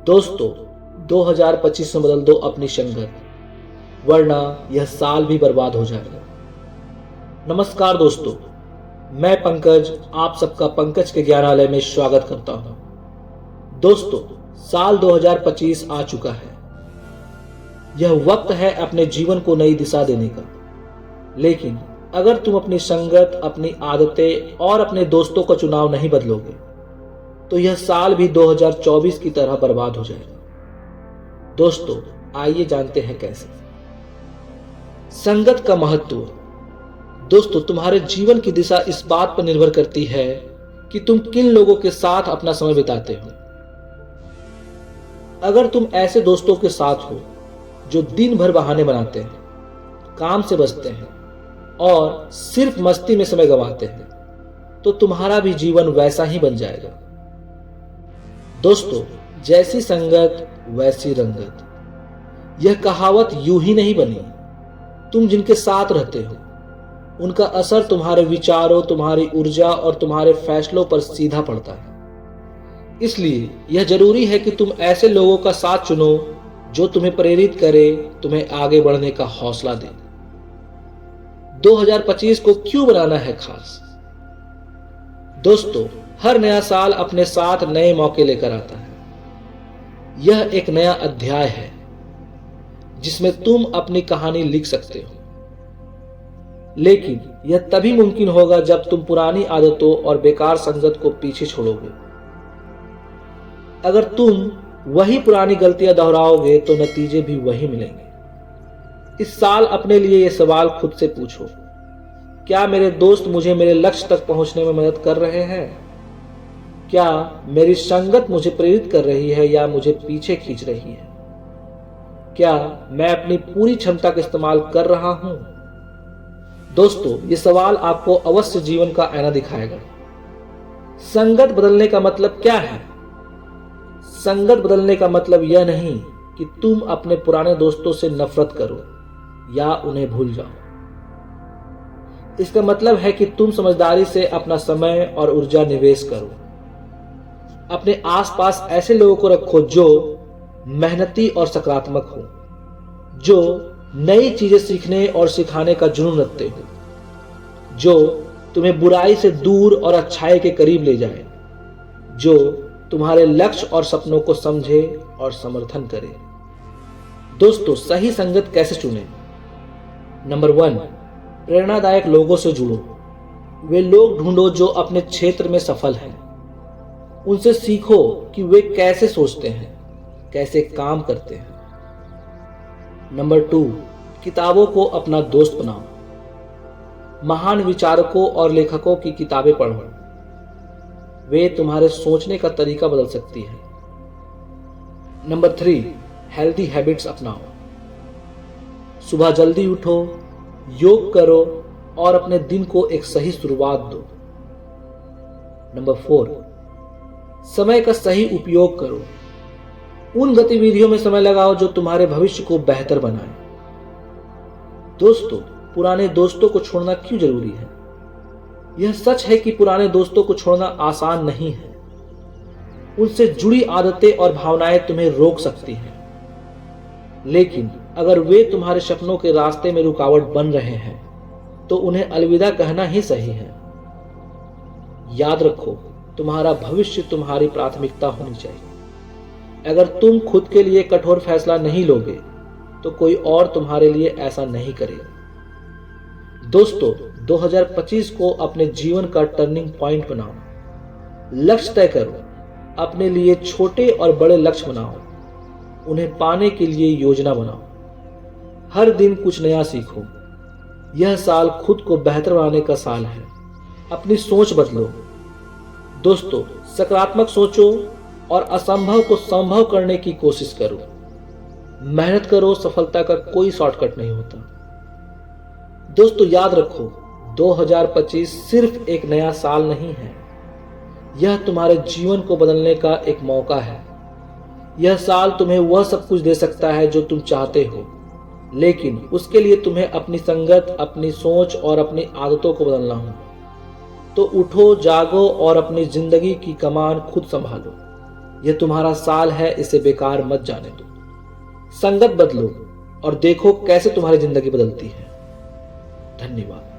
दोस्तों, 2025 में बदल दो अपनी संगत, वरना यह साल भी बर्बाद हो जाएगा। नमस्कार दोस्तों, मैं पंकज आप सबका पंकज के ज्ञानालय में स्वागत करता हूं। दोस्तों, साल 2025 आ चुका है। यह वक्त है अपने जीवन को नई दिशा देने का। लेकिन अगर तुम अपनी संगत, अपनी आदतें और अपने दोस्तों का चुनाव नहीं बदलोगे तो यह साल भी 2024 की तरह बर्बाद हो जाएगा। दोस्तों, आइए जानते हैं कैसे। संगत का महत्व। दोस्तों, तुम्हारे जीवन की दिशा इस बात पर निर्भर करती है कि तुम किन लोगों के साथ अपना समय बिताते हो। अगर तुम ऐसे दोस्तों के साथ हो जो दिन भर बहाने बनाते हैं, काम से बचते हैं और सिर्फ मस्ती में समय गंवाते हैं, तो तुम्हारा भी जीवन वैसा ही बन जाएगा। दोस्तों, जैसी संगत वैसी रंगत, यह कहावत यूं ही नहीं बनी। तुम जिनके साथ रहते हो उनका असर तुम्हारे विचारों, तुम्हारी ऊर्जा और तुम्हारे फैसलों पर सीधा पड़ता है। इसलिए यह जरूरी है कि तुम ऐसे लोगों का साथ चुनो जो तुम्हें प्रेरित करे, तुम्हें आगे बढ़ने का हौसला दे। 2025 को क्यों बनाना है खास? दोस्तों, हर नया साल अपने साथ नए मौके लेकर आता है। यह एक नया अध्याय है जिसमें तुम अपनी कहानी लिख सकते हो। लेकिन यह तभी मुमकिन होगा जब तुम पुरानी आदतों और बेकार संगत को पीछे छोड़ोगे। अगर तुम वही पुरानी गलतियां दोहराओगे तो नतीजे भी वही मिलेंगे। इस साल अपने लिए यह सवाल खुद से पूछो, क्या मेरे दोस्त मुझे मेरे लक्ष्य तक पहुंचने में मदद कर रहे हैं? क्या मेरी संगत मुझे प्रेरित कर रही है या मुझे पीछे खींच रही है? क्या मैं अपनी पूरी क्षमता का इस्तेमाल कर रहा हूं? दोस्तों, ये सवाल आपको अवश्य जीवन का आईना दिखाएगा। संगत बदलने का मतलब क्या है? संगत बदलने का मतलब यह नहीं कि तुम अपने पुराने दोस्तों से नफरत करो या उन्हें भूल जाओ। इसका मतलब है कि तुम समझदारी से अपना समय और ऊर्जा निवेश करो। अपने आसपास ऐसे लोगों को रखो जो मेहनती और सकारात्मक हो, जो नई चीजें सीखने और सिखाने का जुनून रखते हो, जो तुम्हें बुराई से दूर और अच्छाई के करीब ले जाए, जो तुम्हारे लक्ष्य और सपनों को समझे और समर्थन करे। दोस्तों, सही संगत कैसे चुनें? नंबर 1, प्रेरणादायक लोगों से जुड़ो। वे लोग ढूंढो जो अपने क्षेत्र में सफल हैं। उनसे सीखो कि वे कैसे सोचते हैं, कैसे काम करते हैं। नंबर 2, किताबों को अपना दोस्त बनाओ। महान विचारकों और लेखकों की किताबें पढ़ो। वे तुम्हारे सोचने का तरीका बदल सकती है। नंबर 3, हेल्दी हैबिट्स अपनाओ। सुबह जल्दी उठो, योग करो और अपने दिन को एक सही शुरुआत दो। नंबर 4, समय का सही उपयोग करो। उन गतिविधियों में समय लगाओ जो तुम्हारे भविष्य को बेहतर बनाए। दोस्तों, पुराने दोस्तों को छोड़ना क्यों जरूरी है? यह सच है कि पुराने दोस्तों को छोड़ना आसान नहीं है। उनसे जुड़ी आदतें और भावनाएं तुम्हें रोक सकती हैं। लेकिन अगर वे तुम्हारे सपनों के रास्ते में रुकावट बन रहे हैं तो उन्हें अलविदा कहना ही सही है। याद रखो, तुम्हारा भविष्य तुम्हारी प्राथमिकता होनी चाहिए। अगर तुम खुद के लिए कठोर फैसला नहीं लोगे तो कोई और तुम्हारे लिए ऐसा नहीं करेगा। दोस्तों, 2025 को अपने जीवन का टर्निंग पॉइंट बनाओ। लक्ष्य तय करो, अपने लिए छोटे और बड़े लक्ष्य बनाओ। उन्हें पाने के लिए योजना बनाओ। हर दिन कुछ नया सीखो। यह साल खुद को बेहतर बनाने का साल है। अपनी सोच बदलो। दोस्तों, सकारात्मक सोचो और असंभव को संभव करने की कोशिश करो। मेहनत करो, सफलता का कोई शॉर्टकट नहीं होता। दोस्तों, याद रखो, 2025 सिर्फ एक नया साल नहीं है। यह तुम्हारे जीवन को बदलने का एक मौका है। यह साल तुम्हें वह सब कुछ दे सकता है जो तुम चाहते हो, लेकिन उसके लिए तुम्हें अपनी संगत, अपनी सोच और अपनी आदतों को बदलना होगा। तो उठो, जागो और अपनी जिंदगी की कमान खुद संभालो। यह तुम्हारा साल है, इसे बेकार मत जाने दो। संगत बदलो और देखो कैसे तुम्हारी जिंदगी बदलती है। धन्यवाद।